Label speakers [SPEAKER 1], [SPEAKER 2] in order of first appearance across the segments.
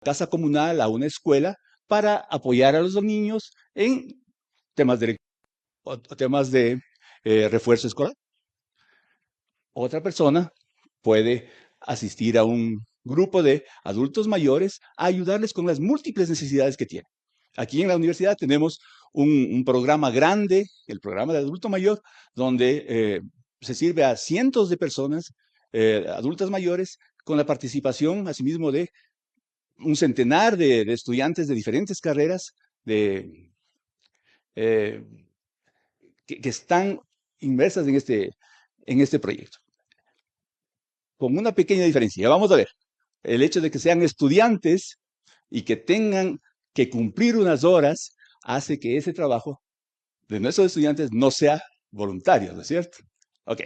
[SPEAKER 1] casa comunal, a una escuela, para apoyar a los niños en temas de refuerzo escolar. Otra persona puede asistir a un grupo de adultos mayores a ayudarles con las múltiples necesidades que tienen. Aquí en la universidad tenemos un programa grande, el programa de adulto mayor, donde se sirve a cientos de personas, adultas mayores, con la participación, asimismo, de un centenar de estudiantes de diferentes carreras eh, que están inmersas en este proyecto. Con una pequeña diferencia. Vamos a ver, el hecho de que sean estudiantes y que tengan que cumplir unas horas hace que ese trabajo de nuestros estudiantes no sea voluntario, ¿no es cierto? Ok.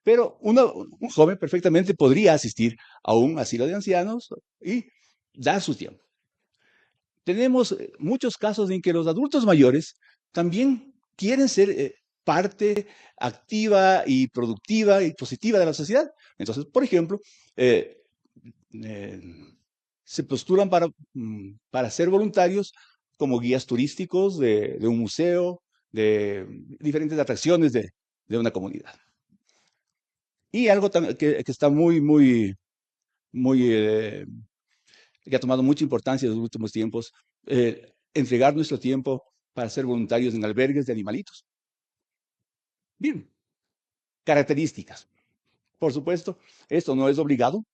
[SPEAKER 1] Pero un joven perfectamente podría asistir a un asilo de ancianos y dar su tiempo. Tenemos muchos casos en que los adultos mayores también quieren ser parte activa y productiva y positiva de la sociedad. Entonces, por ejemplo, eh, eh, se postulan para ser voluntarios como guías turísticos de un museo, de diferentes atracciones de una comunidad. Y algo que está muy, que ha tomado mucha importancia en los últimos tiempos, entregar nuestro tiempo para ser voluntarios en albergues de animalitos. Bien, características. Por supuesto, esto no es obligado,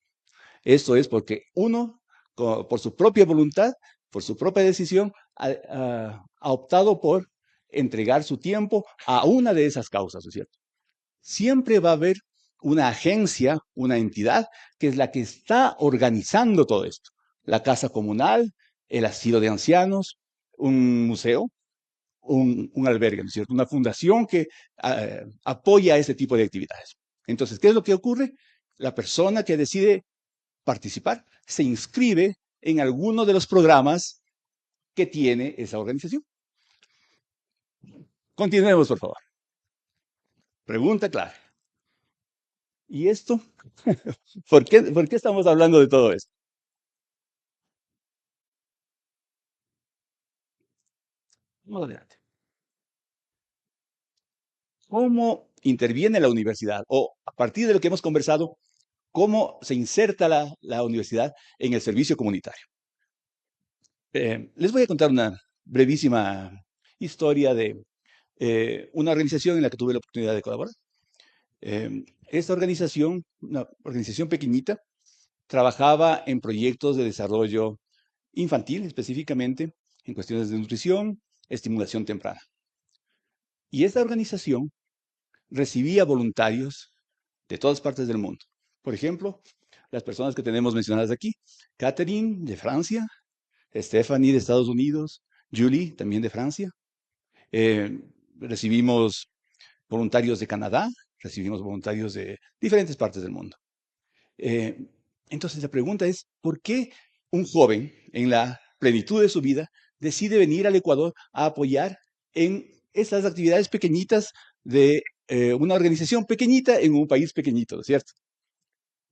[SPEAKER 1] esto es porque uno, por su propia voluntad, por su propia decisión, ha optado por entregar su tiempo a una de esas causas, ¿no es cierto? Siempre va a haber una agencia, una entidad, que es la que está organizando todo esto. La casa comunal, el asilo de ancianos, un museo, un albergue, ¿no es cierto? Una fundación que apoya ese tipo de actividades. Entonces, ¿qué es lo que ocurre? La persona que decide participar se inscribe en alguno de los programas que tiene esa organización. Continuemos, por favor. Pregunta clara. ¿Y esto? ¿Por qué estamos hablando de todo esto? Vamos adelante. ¿Cómo interviene la universidad? O a partir de lo que hemos conversado, ¿cómo se inserta la universidad en el servicio comunitario? Les voy a contar una brevísima historia de una organización en la que tuve la oportunidad de colaborar. Esta organización, una organización pequeñita, trabajaba en proyectos de desarrollo infantil, específicamente en cuestiones de nutrición, estimulación temprana. Y esta organización recibía voluntarios de todas partes del mundo. Por ejemplo, las personas que tenemos mencionadas aquí, Catherine de Francia, Stephanie de Estados Unidos, Julie también de Francia. Eh, recibimos voluntarios de Canadá, recibimos voluntarios de diferentes partes del mundo. Eh, entonces la pregunta es, ¿por qué un joven en la plenitud de su vida decide venir al Ecuador a apoyar en estas actividades pequeñitas de una organización pequeñita en un país pequeñito, ¿no es cierto?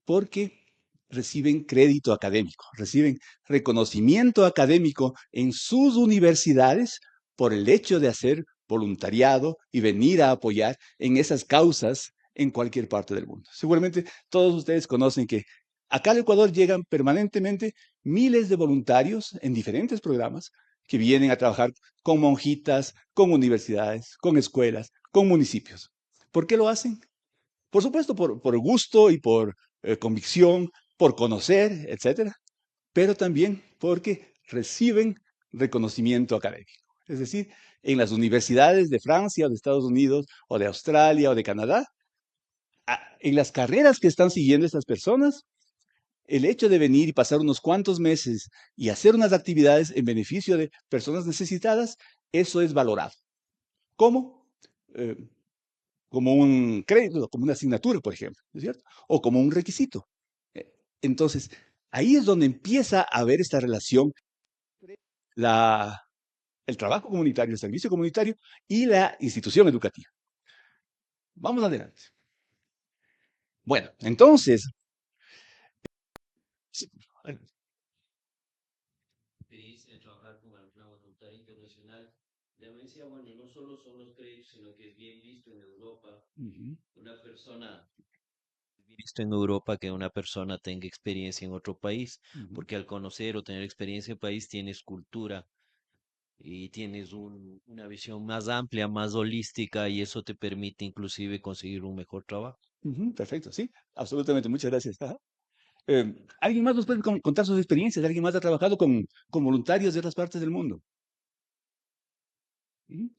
[SPEAKER 1] Porque reciben crédito académico, reciben reconocimiento académico en sus universidades por el hecho de hacer voluntariado y venir a apoyar en esas causas en cualquier parte del mundo. Seguramente todos ustedes conocen que acá al Ecuador llegan permanentemente miles de voluntarios en diferentes programas que vienen a trabajar con monjitas, con universidades, con escuelas, con municipios. ¿Por qué lo hacen? Por supuesto, por gusto y por convicción, por conocer, etcétera, pero también porque reciben reconocimiento académico. Es decir, en las universidades de Francia o de Estados Unidos o de Australia o de Canadá, en las carreras que están siguiendo estas personas, el hecho de venir y pasar unos cuantos meses y hacer unas actividades en beneficio de personas necesitadas, eso es valorado. ¿Cómo? Eh, como un crédito, como una asignatura, por ejemplo, ¿no es cierto? O como un requisito. Eh, Entonces, ahí es donde empieza a haber esta relación entre el trabajo comunitario, el servicio comunitario y la institución educativa. Vamos adelante. Bueno, entonces, sí,
[SPEAKER 2] experiencia de trabajar con alguna voluntaria internacional, ya me decía, bueno, no solo son los créditos, sino que es bien visto en Europa.
[SPEAKER 1] Ujú,
[SPEAKER 2] Una persona, visto en Europa que una persona tenga experiencia en otro país,
[SPEAKER 1] ujú,
[SPEAKER 2] porque al conocer o tener experiencia en país tienes cultura y tienes una visión más amplia, más holística y eso te permite inclusive conseguir un mejor trabajo.
[SPEAKER 1] ujú, perfecto, sí, absolutamente, muchas gracias. Ajá. ¿Alguien más nos puede contar sus experiencias? ¿Alguien más ha trabajado con voluntarios de otras partes del mundo? Ujú.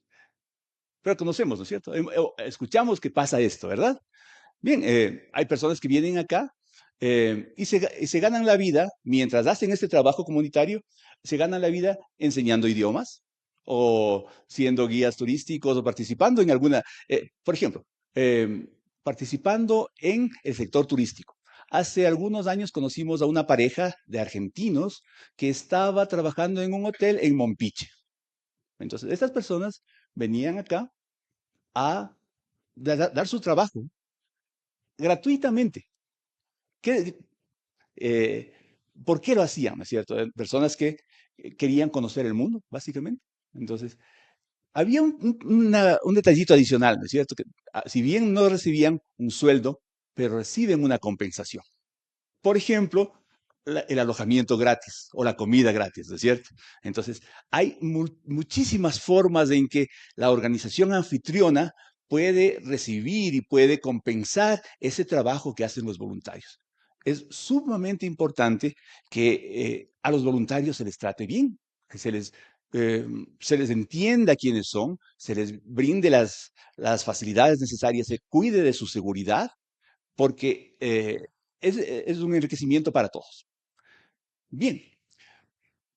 [SPEAKER 1] Pero conocemos, ¿no es cierto? Escuchamos que pasa esto, ¿verdad? Bien, hay personas que vienen acá y se ganan la vida, mientras hacen este trabajo comunitario, se ganan la vida enseñando idiomas o siendo guías turísticos o participando en alguna, por ejemplo, participando en el sector turístico. Hace algunos años conocimos a una pareja de argentinos que estaba trabajando en un hotel en Mompiche. Entonces, estas personas venían acá a dar su trabajo gratuitamente. ¿Qué, eh, ¿Por qué lo hacían? ¿No es cierto? Personas que querían conocer el mundo, básicamente. Entonces, había un detallito adicional, ¿no es cierto? Que si bien no recibían un sueldo, pero reciben una compensación. Por ejemplo, el alojamiento gratis o la comida gratis, ¿no es cierto? Entonces, hay muchísimas formas en que la organización anfitriona puede recibir y puede compensar ese trabajo que hacen los voluntarios. Es sumamente importante que a los voluntarios se les trate bien, que eh, se les entienda quiénes son, se les brinde las facilidades necesarias, se cuide de su seguridad porque es un enriquecimiento para todos. Bien,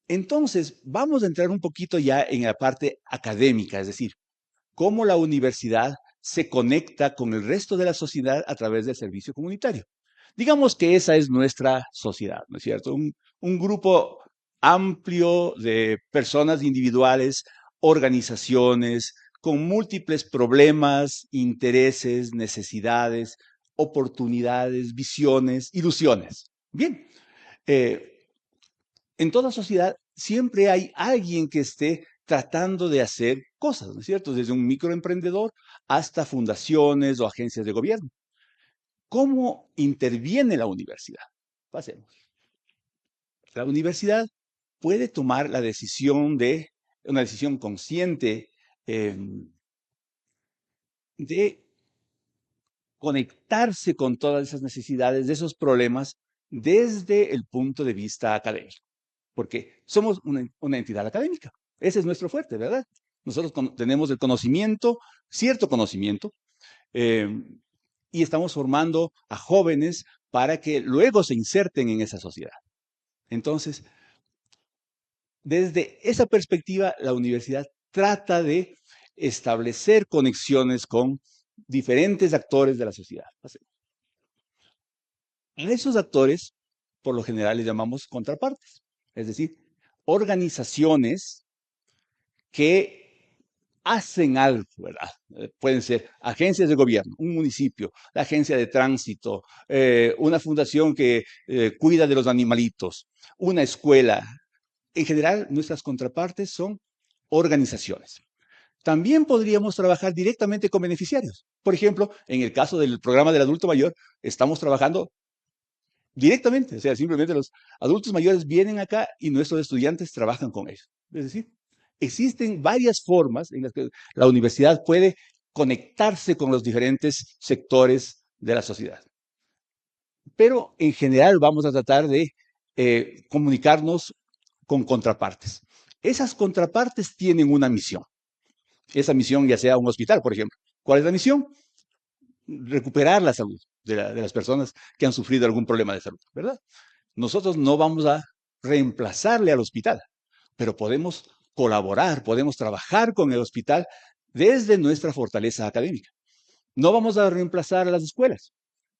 [SPEAKER 1] entonces vamos a entrar un poquito ya en la parte académica, es decir, cómo la universidad se conecta con el resto de la sociedad a través del servicio comunitario. Digamos que esa es nuestra sociedad, ¿no es cierto? Un grupo amplio de personas individuales, organizaciones, con múltiples problemas, intereses, necesidades, oportunidades, visiones, ilusiones. Bien, eh, en toda sociedad siempre hay alguien que esté tratando de hacer cosas, ¿no es cierto? Desde un microemprendedor hasta fundaciones o agencias de gobierno. ¿Cómo interviene la universidad? Pasemos. La universidad puede tomar la decisión una decisión consciente eh, de conectarse con todas esas necesidades, de esos problemas, desde el punto de vista académico, porque somos una entidad académica. Ese es nuestro fuerte, ¿verdad? Nosotros tenemos el conocimiento, cierto conocimiento, eh, y estamos formando a jóvenes para que luego se inserten en esa sociedad. Entonces, desde esa perspectiva, la universidad trata de establecer conexiones con diferentes actores de la sociedad. A esos actores, por lo general, les llamamos contrapartes, es decir, organizaciones que hacen algo, ¿verdad? Pueden ser agencias de gobierno, un municipio, la agencia de tránsito, una fundación que cuida de los animalitos, una escuela. En general, nuestras contrapartes son organizaciones. También podríamos trabajar directamente con beneficiarios. Por ejemplo, en el caso del programa del adulto mayor, estamos trabajando directamente, o sea, simplemente los adultos mayores vienen acá y nuestros estudiantes trabajan con ellos. Es decir, existen varias formas en las que la universidad puede conectarse con los diferentes sectores de la sociedad. Pero en general vamos a tratar de comunicarnos con contrapartes. Esas contrapartes tienen una misión. Esa misión ya sea un hospital, por ejemplo. ¿Cuál es la misión? Recuperar la salud de las personas que han sufrido algún problema de salud, ¿verdad? Nosotros no vamos a reemplazarle al hospital, pero podemos colaborar, podemos trabajar con el hospital desde nuestra fortaleza académica. No vamos a reemplazar a las escuelas,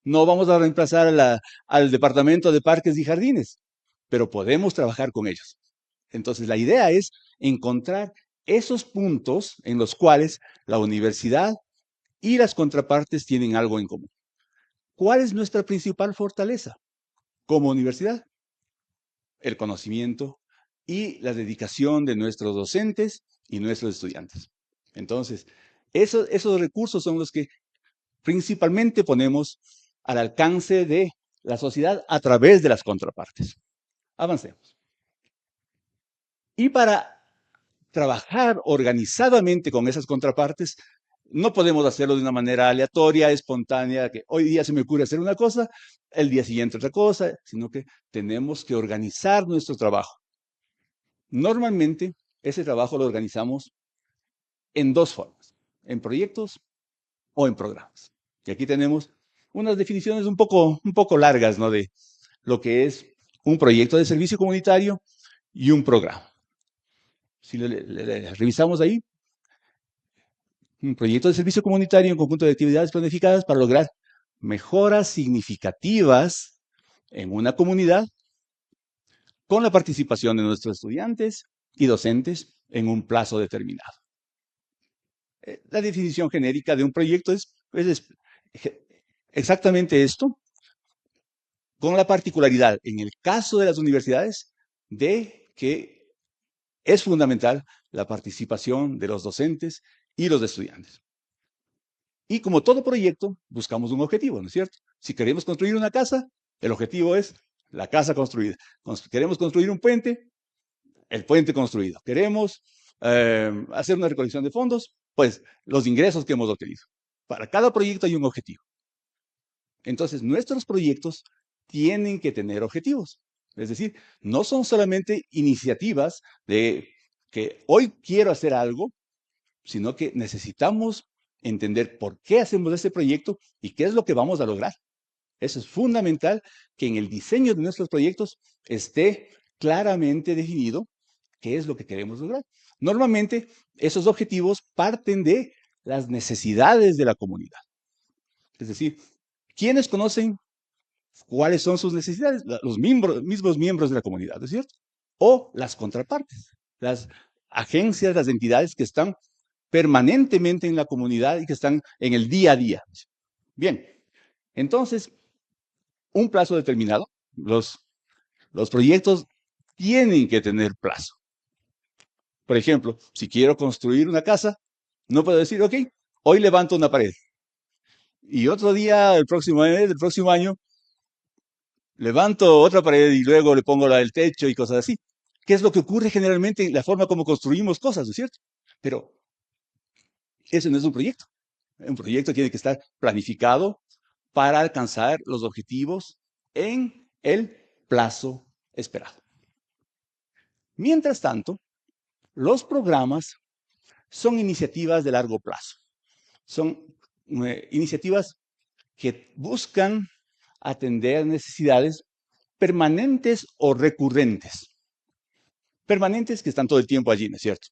[SPEAKER 1] no vamos a reemplazar al departamento de parques y jardines, pero podemos trabajar con ellos. Entonces, la idea es encontrar esos puntos en los cuales la universidad y las contrapartes tienen algo en común. ¿Cuál es nuestra principal fortaleza como universidad? El conocimiento, y la dedicación de nuestros docentes y nuestros estudiantes. Entonces, esos recursos son los que principalmente ponemos al alcance de la sociedad a través de las contrapartes. Avancemos. Y para trabajar organizadamente con esas contrapartes, no podemos hacerlo de una manera aleatoria, espontánea, que hoy día se me ocurre hacer una cosa, el día siguiente otra cosa, sino que tenemos que organizar nuestro trabajo. Normalmente, ese trabajo lo organizamos en dos formas, en proyectos o en programas. Y aquí tenemos unas definiciones un poco largas, ¿no?, de lo que es un proyecto de servicio comunitario y un programa. Si le revisamos ahí, un proyecto de servicio comunitario, un conjunto de actividades planificadas para lograr mejoras significativas en una comunidad con la participación de nuestros estudiantes y docentes en un plazo determinado. La definición genérica de un proyecto es exactamente esto, con la particularidad, en el caso de las universidades, de que es fundamental la participación de los docentes y los estudiantes. Y como todo proyecto, buscamos un objetivo, ¿no es cierto? Si queremos construir una casa, el objetivo es la casa construida. Queremos construir un puente, el puente construido. Queremos hacer una recolección de fondos, pues los ingresos que hemos obtenido. Para cada proyecto hay un objetivo. Entonces, nuestros proyectos tienen que tener objetivos. Es decir, no son solamente iniciativas de que hoy quiero hacer algo, sino que necesitamos entender por qué hacemos ese proyecto y qué es lo que vamos a lograr. Eso es fundamental, que en el diseño de nuestros proyectos esté claramente definido qué es lo que queremos lograr. Normalmente, esos objetivos parten de las necesidades de la comunidad. Es decir, ¿quiénes conocen cuáles son sus necesidades? Los mismos miembros de la comunidad, ¿no es cierto? O las contrapartes, las agencias, las entidades que están permanentemente en la comunidad y que están en el día a día. Bien, entonces, un plazo determinado, los proyectos tienen que tener plazo. Por ejemplo, si quiero construir una casa, no puedo decir, ok, hoy levanto una pared. Y otro día, el próximo mes, el próximo año, levanto otra pared y luego le pongo el techo y cosas así. ¿Qué es lo que ocurre generalmente en la forma como construimos cosas, ¿no es cierto? Pero eso no es un proyecto. Un proyecto tiene que estar planificado para alcanzar los objetivos en el plazo esperado. Mientras tanto, los programas son iniciativas de largo plazo. Son iniciativas que buscan atender necesidades permanentes o recurrentes. Permanentes que están todo el tiempo allí, ¿no es cierto?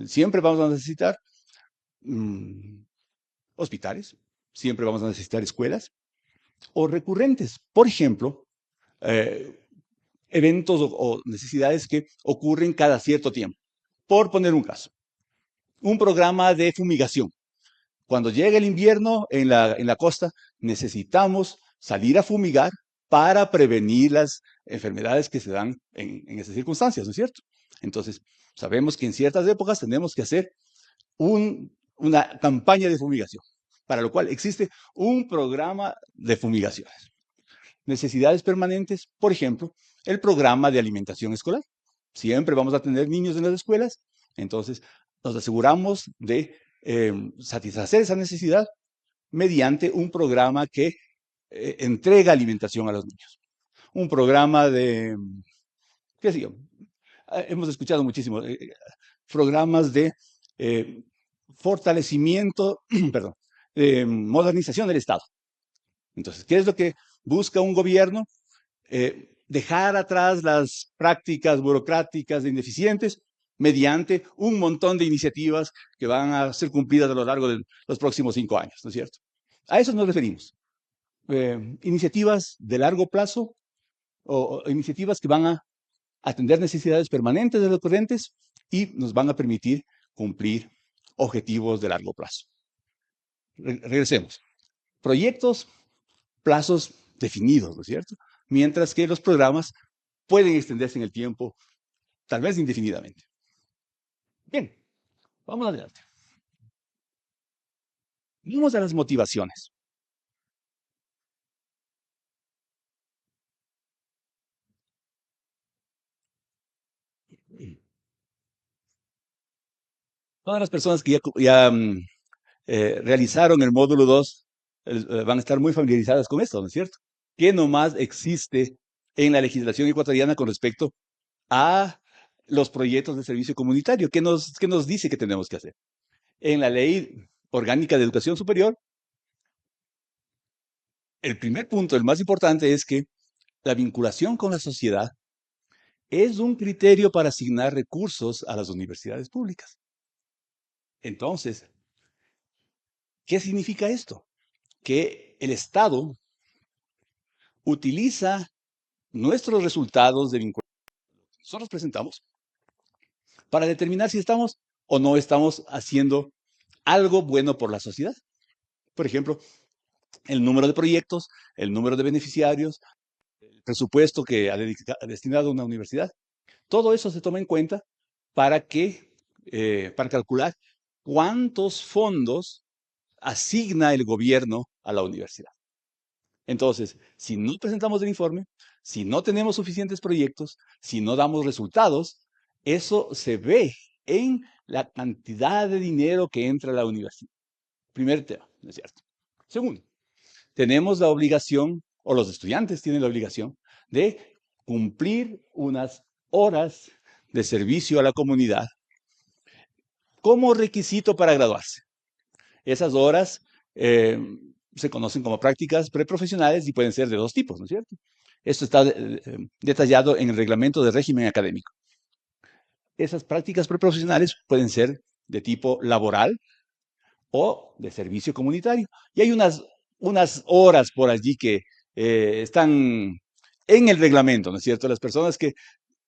[SPEAKER 1] Siempre vamos a necesitar hospitales, siempre vamos a necesitar escuelas, o recurrentes, por ejemplo, eventos o necesidades que ocurren cada cierto tiempo. Por poner un caso, un programa de fumigación. Cuando llega el invierno en la costa, necesitamos salir a fumigar para prevenir las enfermedades que se dan en esas circunstancias, ¿no es cierto? Entonces, sabemos que en ciertas épocas tenemos que hacer una campaña de fumigación, para lo cual existe un programa de fumigaciones. Necesidades permanentes, por ejemplo, el programa de alimentación escolar. Siempre vamos a tener niños en las escuelas, entonces nos aseguramos de satisfacer esa necesidad mediante un programa que entrega alimentación a los niños. Un programa de, qué sé yo, hemos escuchado muchísimo, programas de fortalecimiento, perdón, modernización del Estado. Entonces, ¿qué es lo que busca un gobierno? Dejar atrás las prácticas burocráticas e ineficientes mediante un montón de iniciativas que van a ser cumplidas a lo largo de los próximos 5 años, ¿no es cierto? A eso nos referimos. Iniciativas de largo plazo o iniciativas que van a atender necesidades permanentes de los recurrentes y nos van a permitir cumplir objetivos de largo plazo. Regresemos. Proyectos, plazos definidos, ¿no es cierto? Mientras que los programas pueden extenderse en el tiempo tal vez indefinidamente. Bien, vamos adelante. Vamos a las motivaciones. Todas las personas que realizaron el módulo 2 van a estar muy familiarizadas con esto, ¿no es cierto? ¿Qué nomás existe en la legislación ecuatoriana con respecto a los proyectos de servicio comunitario? Qué nos dice que tenemos que hacer? En la Ley Orgánica de Educación Superior, el primer punto, el más importante, es que la vinculación con la sociedad es un criterio para asignar recursos a las universidades públicas. Entonces, ¿qué significa esto? Que el Estado utiliza nuestros resultados de vinculación que nosotros presentamos para determinar si estamos o no estamos haciendo algo bueno por la sociedad. Por ejemplo, el número de proyectos, el número de beneficiarios, el presupuesto que ha destinado a una universidad. Todo eso se toma en cuenta para para calcular cuántos fondos asigna el gobierno a la universidad. Entonces, si no presentamos el informe, si no tenemos suficientes proyectos, si no damos resultados, eso se ve en la cantidad de dinero que entra a la universidad. Primer tema, ¿no es cierto? Segundo, tenemos la obligación, o los estudiantes tienen la obligación, de cumplir unas horas de servicio a la comunidad como requisito para graduarse. Esas horas se conocen como prácticas preprofesionales y pueden ser de dos tipos, ¿no es cierto? Esto está detallado en el reglamento de régimen académico. Esas prácticas preprofesionales pueden ser de tipo laboral o de servicio comunitario. Y hay unas horas por allí que están en el reglamento, ¿no es cierto? Las personas que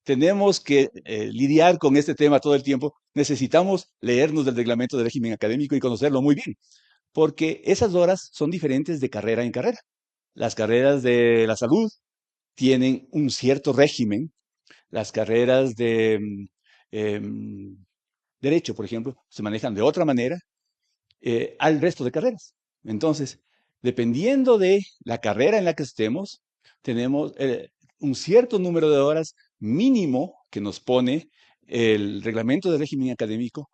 [SPEAKER 1] tenemos que lidiar con este tema todo el tiempo, necesitamos leernos del reglamento de régimen académico y conocerlo muy bien, porque esas horas son diferentes de carrera en carrera. Las carreras de la salud tienen un cierto régimen, las carreras de derecho, por ejemplo, se manejan de otra manera al resto de carreras. Entonces, dependiendo de la carrera en la que estemos, tenemos un cierto número de horas mínimo que nos pone el reglamento de régimen académico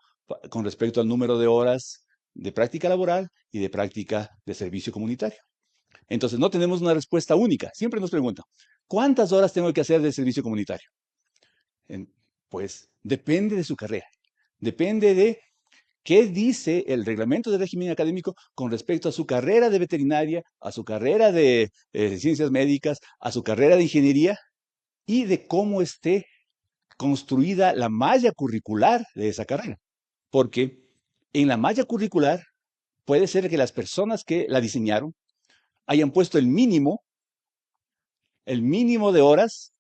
[SPEAKER 1] con respecto al número de horas de práctica laboral y de práctica de servicio comunitario. Entonces, no tenemos una respuesta única. Siempre nos preguntan, ¿cuántas horas tengo que hacer de servicio comunitario? Pues depende de su carrera. Depende de qué dice el reglamento de régimen académico con respecto a su carrera de veterinaria, a su carrera de ciencias médicas, a su carrera de ingeniería y de cómo esté construida la malla curricular de esa carrera. Porque en la malla curricular puede ser que las personas que la diseñaron hayan puesto el mínimo de horas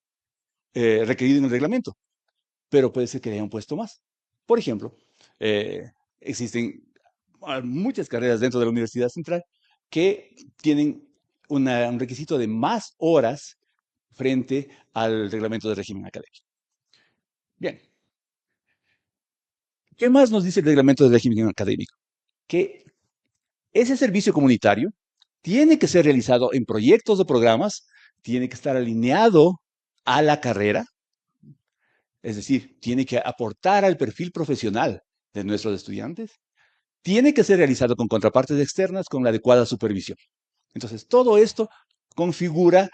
[SPEAKER 1] requerido en el reglamento, pero puede ser que le hayan puesto más. Por ejemplo, existen muchas carreras dentro de la Universidad Central que tienen un requisito de más horas frente al reglamento de régimen académico. Bien, ¿qué más nos dice el reglamento de régimen académico? Que ese servicio comunitario tiene que ser realizado en proyectos o programas, tiene que estar alineado a la carrera, es decir, tiene que aportar al perfil profesional de nuestros estudiantes, tiene que ser realizado con contrapartes externas con la adecuada supervisión. Entonces, todo esto configura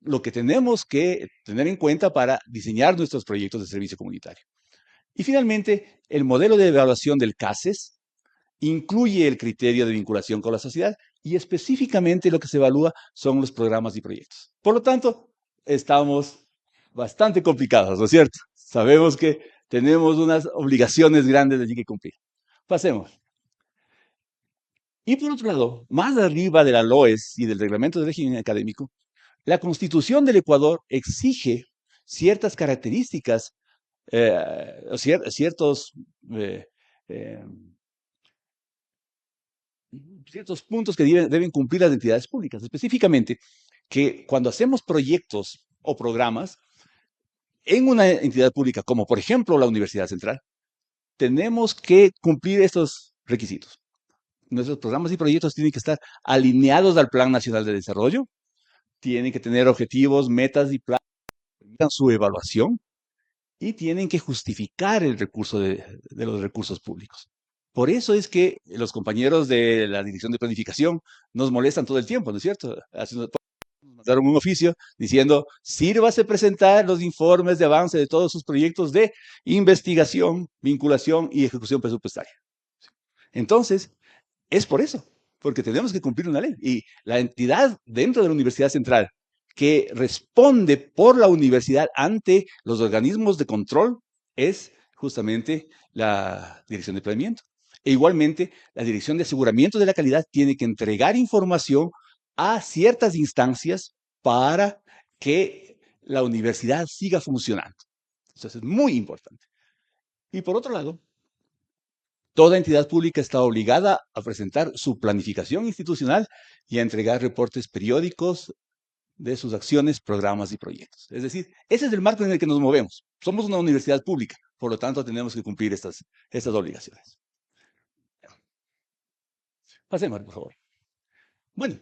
[SPEAKER 1] lo que tenemos que tener en cuenta para diseñar nuestros proyectos de servicio comunitario. Y finalmente, el modelo de evaluación del CASES incluye el criterio de vinculación con la sociedad y específicamente lo que se evalúa son los programas y proyectos. Por lo tanto, estamos bastante complicados, ¿no es cierto? Sabemos que tenemos unas obligaciones grandes allí que cumplir. Pasemos. Y por otro lado, más arriba de la LOES y del Reglamento de Régimen Académico, la Constitución del Ecuador exige ciertas características, ciertos, eh, eh, ciertos puntos que deben cumplir las entidades públicas. Específicamente, que cuando hacemos proyectos o programas, en una entidad pública, como por ejemplo la Universidad Central, tenemos que cumplir estos requisitos. Nuestros programas y proyectos tienen que estar alineados al Plan Nacional de Desarrollo, tienen que tener objetivos, metas y planes que permitan su evaluación y tienen que justificar el recurso de los recursos públicos. Por eso es que los compañeros de la Dirección de Planificación nos molestan todo el tiempo, ¿no es cierto? Mandaron un oficio diciendo, sírvase presentar los informes de avance de todos sus proyectos de investigación, vinculación y ejecución presupuestaria. Entonces, es por eso, porque tenemos que cumplir una ley. Y la entidad dentro de la Universidad Central que responde por la universidad ante los organismos de control es justamente la Dirección de Planeamiento. E igualmente, la Dirección de Aseguramiento de la Calidad tiene que entregar información a ciertas instancias para que la universidad siga funcionando. Eso es muy importante. Y por otro lado, toda entidad pública está obligada a presentar su planificación institucional y a entregar reportes periódicos de sus acciones, programas y proyectos. Es decir, ese es el marco en el que nos movemos. Somos una universidad pública, por lo tanto tenemos que cumplir estas obligaciones. Pasemos, por favor. Bueno,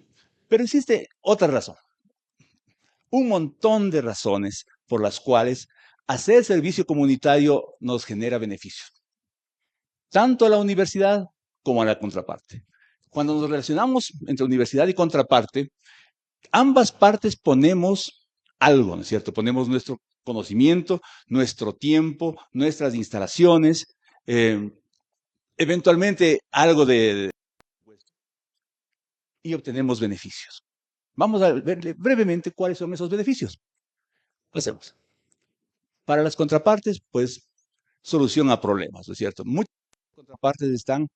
[SPEAKER 1] pero existe otra razón, un montón de razones por las cuales hacer servicio comunitario nos genera beneficios, tanto a la universidad como a la contraparte. Cuando nos relacionamos entre universidad y contraparte, ambas partes ponemos algo, ¿no es cierto? Ponemos nuestro conocimiento, nuestro tiempo, nuestras instalaciones, eh, eventualmente algo y obtenemos beneficios. Vamos a ver brevemente cuáles son esos beneficios. Pasemos. Para las contrapartes, pues, solución a problemas, ¿no es cierto? Muchas contrapartes están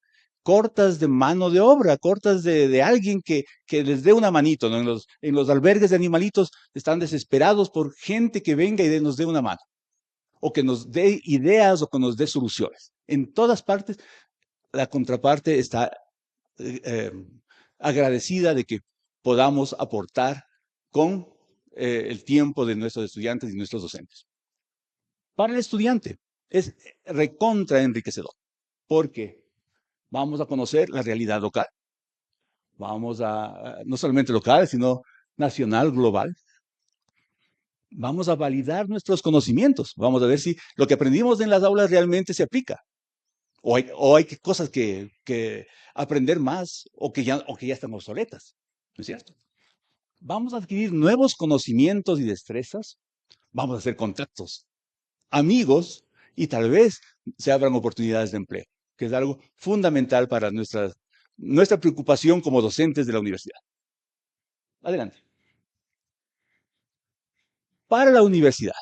[SPEAKER 1] cortas de mano de obra, cortas de alguien que les dé una manito, ¿no? En los albergues de animalitos están desesperados por gente que venga y nos dé una mano, o que nos dé ideas o que nos dé soluciones. En todas partes, la contraparte está eh, agradecida de que podamos aportar con el tiempo de nuestros estudiantes y nuestros docentes. Para el estudiante es recontra enriquecedor, porque vamos a conocer la realidad local, vamos a, no solamente local, sino nacional, global. Vamos a validar nuestros conocimientos, vamos a ver si lo que aprendimos en las aulas realmente se aplica, o hay cosas que aprender más o que ya están obsoletas, ¿no es cierto? Vamos a adquirir nuevos conocimientos y destrezas, vamos a hacer contactos, amigos, y tal vez se abran oportunidades de empleo, que es algo fundamental para nuestra preocupación como docentes de la universidad. Adelante. Para la universidad,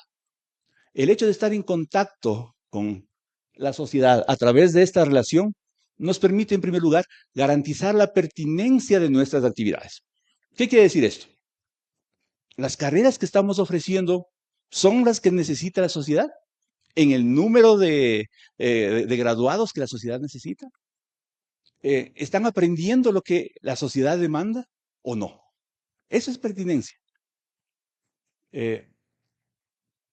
[SPEAKER 1] el hecho de estar en contacto con la sociedad a través de esta relación nos permite, en primer lugar, garantizar la pertinencia de nuestras actividades. ¿Qué quiere decir esto? Las carreras que estamos ofreciendo son las que necesita la sociedad en el número de graduados que la sociedad necesita. ¿Están aprendiendo lo que la sociedad demanda o no? Eso es pertinencia. Y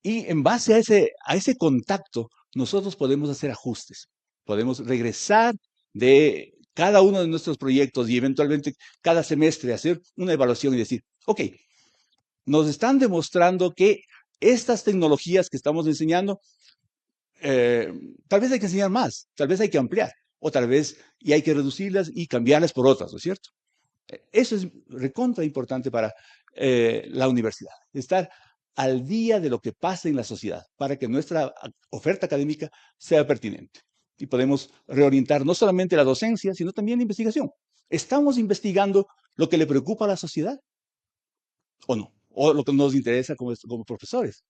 [SPEAKER 1] en base a ese contacto, nosotros podemos hacer ajustes. Podemos regresar de cada uno de nuestros proyectos y eventualmente cada semestre hacer una evaluación y decir, ok, nos están demostrando que estas tecnologías que estamos enseñando, tal vez hay que enseñar más, tal vez hay que ampliar, o tal vez y hay que reducirlas y cambiarlas por otras, ¿no es cierto? Eso es recontra importante para la universidad, estar al día de lo que pasa en la sociedad para que nuestra oferta académica sea pertinente. Y podemos reorientar no solamente la docencia, sino también la investigación. ¿Estamos investigando lo que le preocupa a la sociedad o no? O lo que nos interesa como profesores.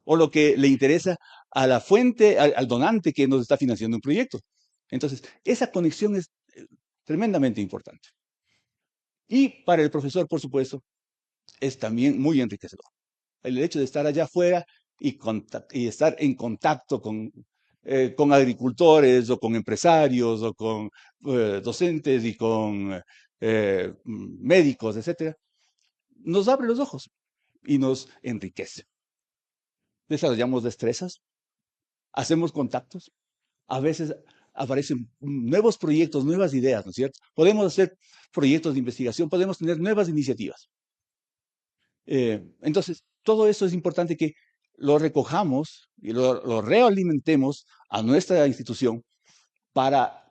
[SPEAKER 1] O lo que le interesa a la fuente, al donante que nos está financiando un proyecto. Entonces, esa conexión es tremendamente importante. Y para el profesor, por supuesto, es también muy enriquecedor. El hecho de estar allá afuera y estar en contacto con agricultores o con empresarios o con docentes y con médicos, etcétera, nos abre los ojos y nos enriquece. desarrollamos destrezas, hacemos contactos, a veces aparecen nuevos proyectos, nuevas ideas, ¿no es cierto? Podemos hacer proyectos de investigación, podemos tener nuevas iniciativas. Entonces, todo eso es importante que lo recojamos y lo realimentemos a nuestra institución para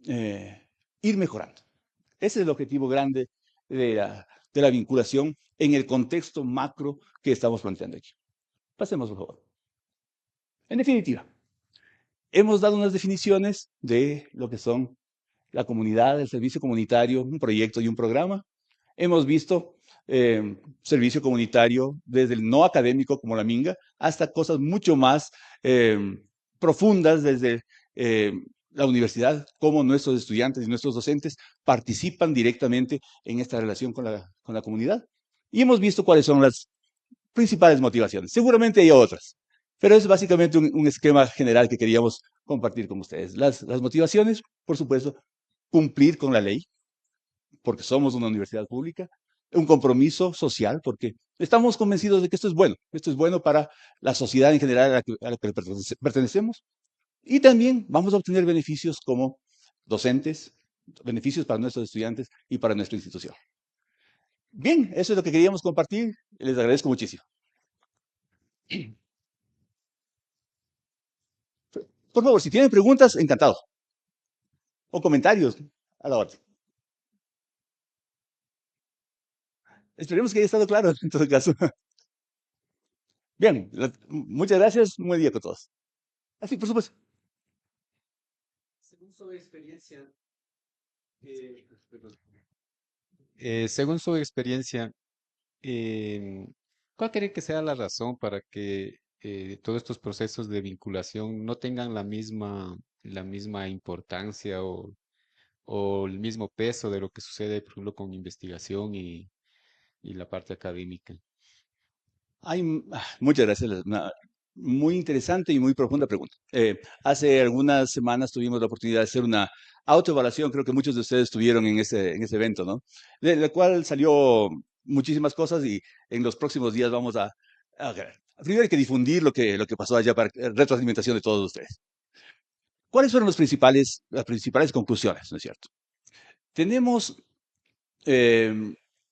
[SPEAKER 1] ir mejorando. Ese es el objetivo grande de la vinculación en el contexto macro que estamos planteando aquí. Pasemos, por favor. En definitiva, hemos dado unas definiciones de lo que son la comunidad, el servicio comunitario, un proyecto y un programa. Hemos visto servicio comunitario desde el no académico como la Minga hasta cosas mucho más profundas desde la universidad, cómo nuestros estudiantes y nuestros docentes participan directamente en esta relación con la comunidad. Y hemos visto cuáles son las principales motivaciones. Seguramente hay otras, pero es básicamente un esquema general que queríamos compartir con ustedes. Las motivaciones, por supuesto, cumplir con la ley, porque somos una universidad pública, un compromiso social, porque estamos convencidos de que esto es bueno para la sociedad en general a la que pertenecemos, y también vamos a obtener beneficios como docentes, beneficios para nuestros estudiantes y para nuestra institución. Bien, eso es lo que queríamos compartir. Les agradezco muchísimo. Por favor, si tienen preguntas, encantado. O comentarios, a la orden. Esperemos que haya estado claro en todo caso. Bien, muchas gracias. Un buen día con todos. Así, por supuesto.
[SPEAKER 3] Según su experiencia, perdón. Según su experiencia, ¿cuál cree que sea la razón para que todos estos procesos de vinculación no tengan la misma importancia o el mismo peso de lo que sucede, por ejemplo, con investigación y la parte académica?
[SPEAKER 1] Muchas gracias. Una muy interesante y muy profunda pregunta. Hace algunas semanas tuvimos la oportunidad de hacer una autoevaluación, creo que muchos de ustedes estuvieron en ese evento, ¿no? De la cual salió muchísimas cosas y en los próximos días vamos a primero hay que difundir lo que pasó allá para retroalimentación de todos ustedes. ¿Cuáles fueron las principales conclusiones, no es cierto? Tenemos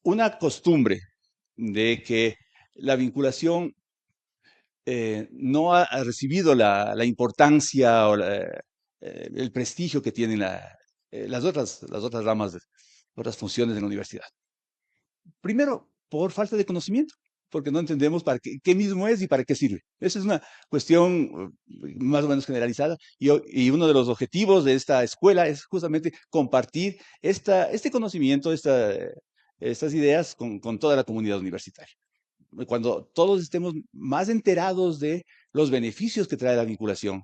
[SPEAKER 1] una costumbre de que la vinculación no ha recibido la importancia o el prestigio que tienen las otras ramas, otras funciones de la universidad. Primero, por falta de conocimiento, porque no entendemos para qué mismo es y para qué sirve. Esa es una cuestión más o menos generalizada y uno de los objetivos de esta escuela es justamente compartir este conocimiento, estas ideas con toda la comunidad universitaria. Cuando todos estemos más enterados de los beneficios que trae la vinculación,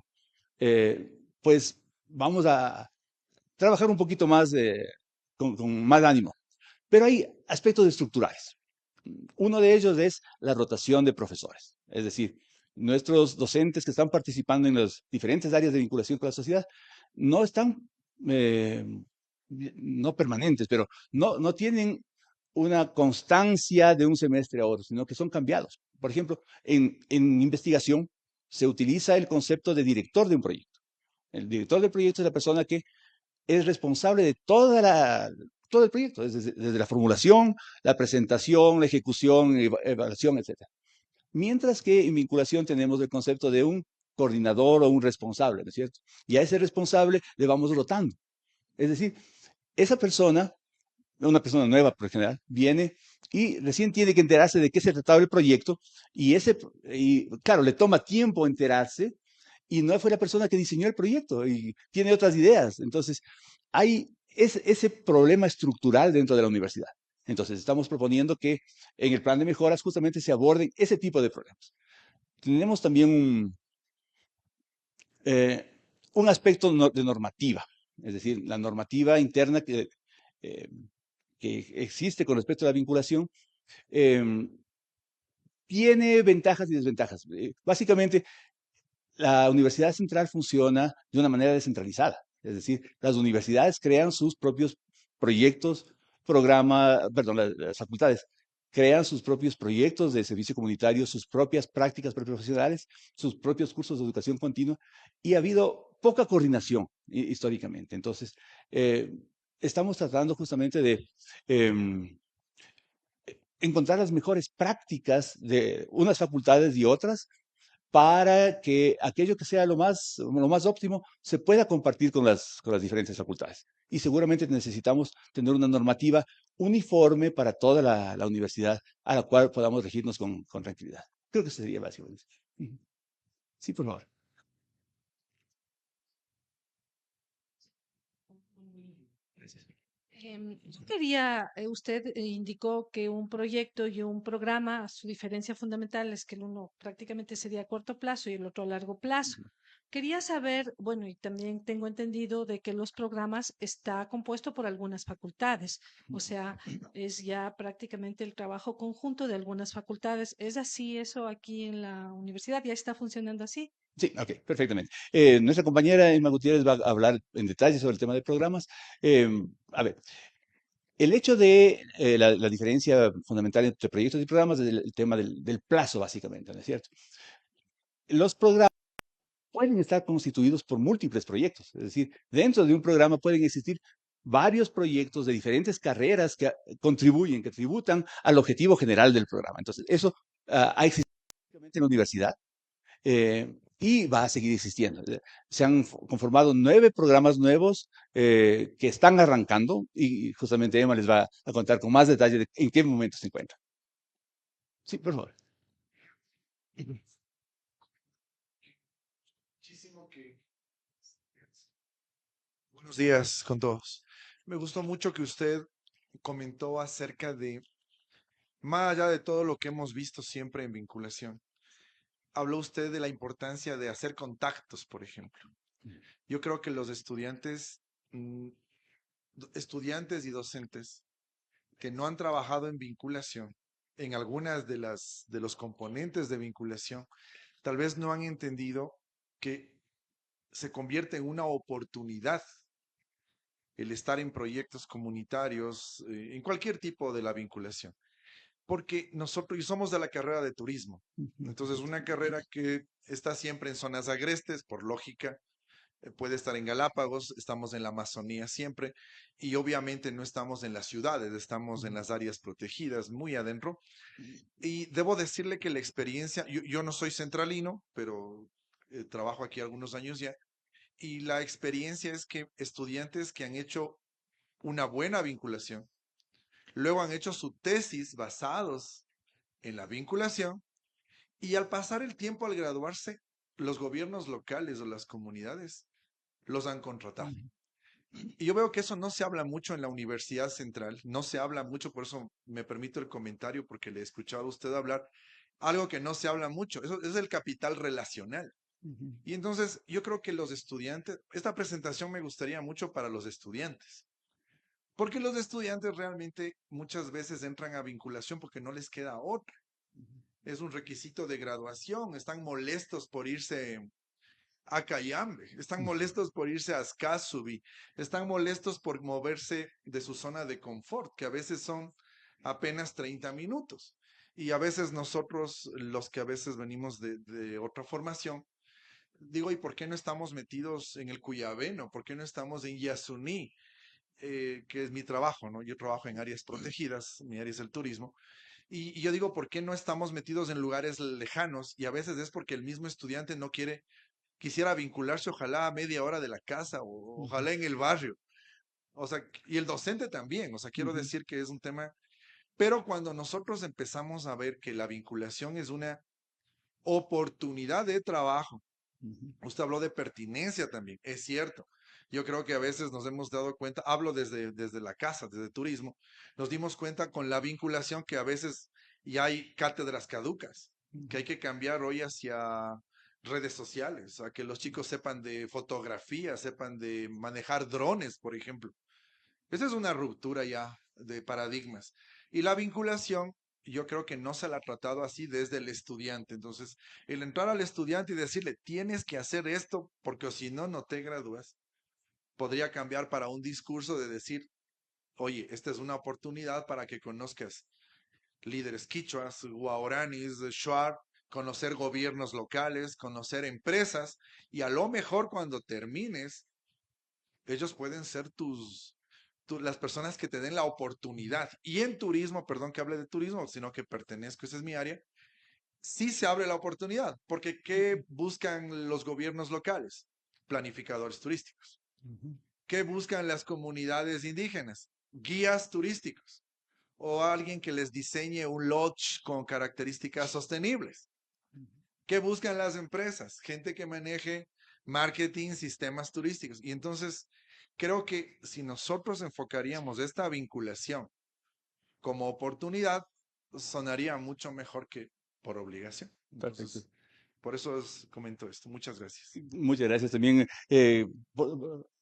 [SPEAKER 1] pues vamos a trabajar un poquito más con más ánimo. Pero hay aspectos estructurales. Uno de ellos es la rotación de profesores. Es decir, nuestros docentes que están participando en las diferentes áreas de vinculación con la sociedad no están, no permanentes, pero no tienen una constancia de un semestre a otro, sino que son cambiados. Por ejemplo, en investigación se utiliza el concepto de director de un proyecto. El director del proyecto es la persona que es responsable de todo el proyecto, desde la formulación, la presentación, la ejecución, evaluación, etc. Mientras que en vinculación tenemos el concepto de un coordinador o un responsable, ¿no es cierto? Y a ese responsable le vamos rotando. Es decir, esa persona, una persona nueva por lo general, viene y recién tiene que enterarse de qué se trataba el proyecto y claro, le toma tiempo enterarse y no fue la persona que diseñó el proyecto y tiene otras ideas. Entonces, hay ese problema estructural dentro de la universidad. Entonces, estamos proponiendo que en el plan de mejoras justamente se aborden ese tipo de problemas. Tenemos también un aspecto de normativa, es decir, la normativa interna eh, que existe con respecto a la vinculación tiene ventajas y desventajas. Básicamente, la Universidad Central funciona de una manera descentralizada. Es decir, las universidades crean sus propios proyectos, las facultades crean sus propios proyectos de servicio comunitario, sus propias prácticas profesionales, sus propios cursos de educación continua, y ha habido poca coordinación históricamente. Entonces, estamos tratando justamente de encontrar las mejores prácticas de unas facultades y otras para que aquello que sea lo más óptimo se pueda compartir con las diferentes facultades. Y seguramente necesitamos tener una normativa uniforme para toda la universidad a la cual podamos regirnos con tranquilidad. Creo que eso sería básicamente. Ujú. Sí, por favor. Gracias.
[SPEAKER 4] Yo quería, usted indicó que un proyecto y un programa, su diferencia fundamental es que el uno prácticamente sería a corto plazo y el otro a largo plazo. Quería saber, bueno, y también tengo entendido de que los programas está compuesto por algunas facultades, o sea, es ya prácticamente el trabajo conjunto de algunas facultades. ¿Es así eso aquí en la universidad? ¿Ya está funcionando así?
[SPEAKER 1] Sí, ok, perfectamente. Nuestra compañera Emma Gutiérrez va a hablar en detalle sobre el tema de programas. A ver, el hecho de la diferencia fundamental entre proyectos y programas es el tema del plazo, básicamente, ¿no es cierto? Los programas pueden estar constituidos por múltiples proyectos, es decir, dentro de un programa pueden existir varios proyectos de diferentes carreras que contribuyen, que tributan al objetivo general del programa. Entonces, eso ha existido en la universidad y va a seguir existiendo. Se han conformado 9 programas nuevos que están arrancando y justamente Emma les va a contar con más detalle de en qué momento se encuentran. Sí, por favor.
[SPEAKER 5] Muchísimo que... Buenos días con todos. Me gustó mucho que usted comentó acerca de, más allá de todo lo que hemos visto siempre en vinculación, habló usted de la importancia de hacer contactos, por ejemplo. Yo creo que los estudiantes, estudiantes y docentes que no han trabajado en vinculación, en algunas de los componentes de vinculación, tal vez no han entendido que se convierte en una oportunidad el estar en proyectos comunitarios, en cualquier tipo de la vinculación. Porque nosotros, y somos de la carrera de turismo, entonces una carrera que está siempre en zonas agrestes, por lógica, puede estar en Galápagos, estamos en la Amazonía siempre, y obviamente no estamos en las ciudades, estamos en las áreas protegidas, muy adentro. Y debo decirle que la experiencia, yo no soy centralino, pero trabajo aquí algunos años ya, y la experiencia es que estudiantes que han hecho una buena vinculación, luego han hecho su tesis basados en la vinculación y al pasar el tiempo, al graduarse, los gobiernos locales o las comunidades los han contratado. Y yo veo que eso no se habla mucho en la Universidad Central, no se habla mucho, por eso me permito el comentario, porque le he escuchado a usted hablar, algo que no se habla mucho, eso es el capital relacional. Y entonces yo creo que los estudiantes, esta presentación me gustaría mucho para los estudiantes, porque los estudiantes realmente muchas veces entran a vinculación porque no les queda otra. Es un requisito de graduación, están molestos por irse a Cayambe, están molestos por irse a Ascasubi, están molestos por moverse de su zona de confort, que a veces son apenas 30 minutos. Y a veces nosotros, los que a veces venimos de otra formación, digo, ¿y por qué no estamos metidos en el Cuyabeno? ¿Por qué no estamos en Yasuní? Que es mi trabajo, ¿no? Yo trabajo en áreas protegidas, mi área es el turismo, y yo digo, ¿por qué no estamos metidos en lugares lejanos? Y a veces es porque el mismo estudiante no quiere, quisiera vincularse ojalá a media hora de la casa o ojalá en el barrio. O sea, y el docente también, o sea, quiero decir que es un tema, pero cuando nosotros empezamos a ver que la vinculación es una oportunidad de trabajo, usted habló de pertinencia también, es cierto. Yo creo que a veces nos hemos dado cuenta, hablo desde la casa, desde turismo, nos dimos cuenta con la vinculación que a veces ya hay cátedras caducas, que hay que cambiar hoy hacia redes sociales, a que los chicos sepan de fotografía, sepan de manejar drones, por ejemplo. Esa es una ruptura ya de paradigmas. Y la vinculación, yo creo que no se la ha tratado así desde el estudiante. Entonces, el entrar al estudiante y decirle, tienes que hacer esto porque si no, no te gradúas, podría cambiar para un discurso de decir, oye, esta es una oportunidad para que conozcas líderes quichuas, guaraníes, shuar, conocer gobiernos locales, conocer empresas, y a lo mejor cuando termines, ellos pueden ser las personas que te den la oportunidad. Y en turismo, perdón que hable de turismo, sino que pertenezco, esa es mi área, sí se abre la oportunidad, porque ¿qué buscan los gobiernos locales? Planificadores turísticos. ¿Qué buscan las comunidades indígenas? Guías turísticos o alguien que les diseñe un lodge con características sostenibles. ¿Qué buscan las empresas? Gente que maneje marketing, sistemas turísticos. Y entonces, creo que si nosotros enfocaríamos esta vinculación como oportunidad, sonaría mucho mejor que por obligación.
[SPEAKER 1] Perfecto.
[SPEAKER 5] Entonces, por eso comento esto. Muchas gracias.
[SPEAKER 1] Muchas gracias también.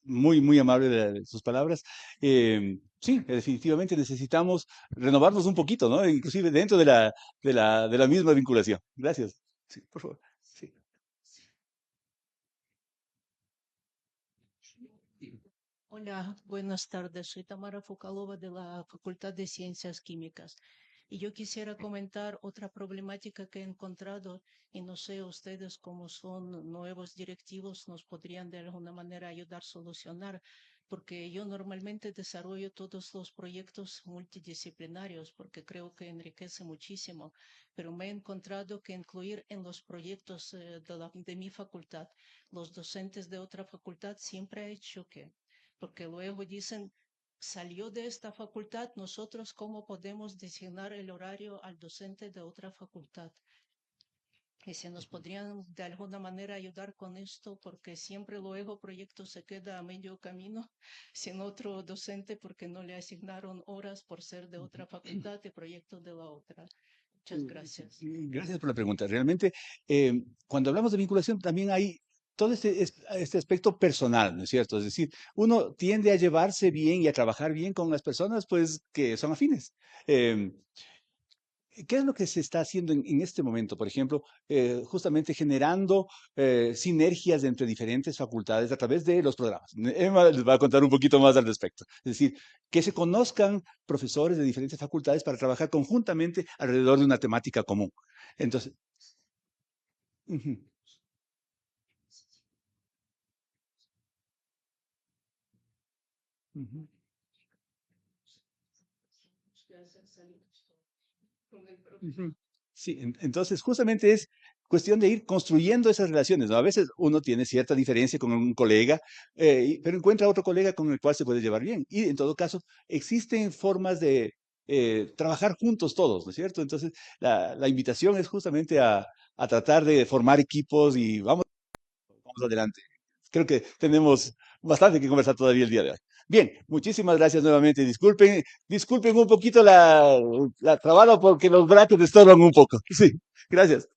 [SPEAKER 1] Muy, muy amable de sus palabras. Sí, definitivamente necesitamos renovarnos un poquito, ¿no? Inclusive dentro de la misma vinculación. Gracias. Sí, por favor. Sí.
[SPEAKER 6] Hola, buenas tardes. Soy Tamara Focalova de la Facultad de Ciencias Químicas. Y yo quisiera comentar otra problemática que he encontrado, y no sé, ustedes como son nuevos directivos nos podrían de alguna manera ayudar a solucionar, porque yo normalmente desarrollo todos los proyectos multidisciplinarios porque creo que enriquece muchísimo, pero me he encontrado que incluir en los proyectos de mi facultad los docentes de otra facultad siempre ha hecho que porque luego dicen, salió de esta facultad, nosotros cómo podemos designar el horario al docente de otra facultad. Y si nos podrían de alguna manera ayudar con esto, porque siempre luego proyecto se queda a medio camino sin otro docente porque no le asignaron horas por ser de otra facultad y proyecto de la otra. Muchas gracias.
[SPEAKER 1] Gracias por la pregunta. Realmente, cuando hablamos de vinculación, también hay todo este aspecto personal, ¿no es cierto? Es decir, uno tiende a llevarse bien y a trabajar bien con las personas, pues, que son afines. ¿Qué es lo que se está haciendo en este momento? Por ejemplo, justamente generando sinergias entre diferentes facultades a través de los programas. Emma les va a contar un poquito más al respecto. Es decir, que se conozcan profesores de diferentes facultades para trabajar conjuntamente alrededor de una temática común. Entonces, ujú. Ujú. Ujú. Sí, entonces justamente es cuestión de ir construyendo esas relaciones, ¿no? A veces uno tiene cierta diferencia con un colega, pero encuentra otro colega con el cual se puede llevar bien. Y en todo caso, existen formas de trabajar juntos todos, ¿no es cierto? Entonces, la invitación es justamente a tratar de formar equipos y vamos adelante. Creo que tenemos bastante que conversar todavía el día de hoy. Bien, muchísimas gracias nuevamente. Disculpen un poquito la trabada porque los brackets estorban un poco. Sí, gracias.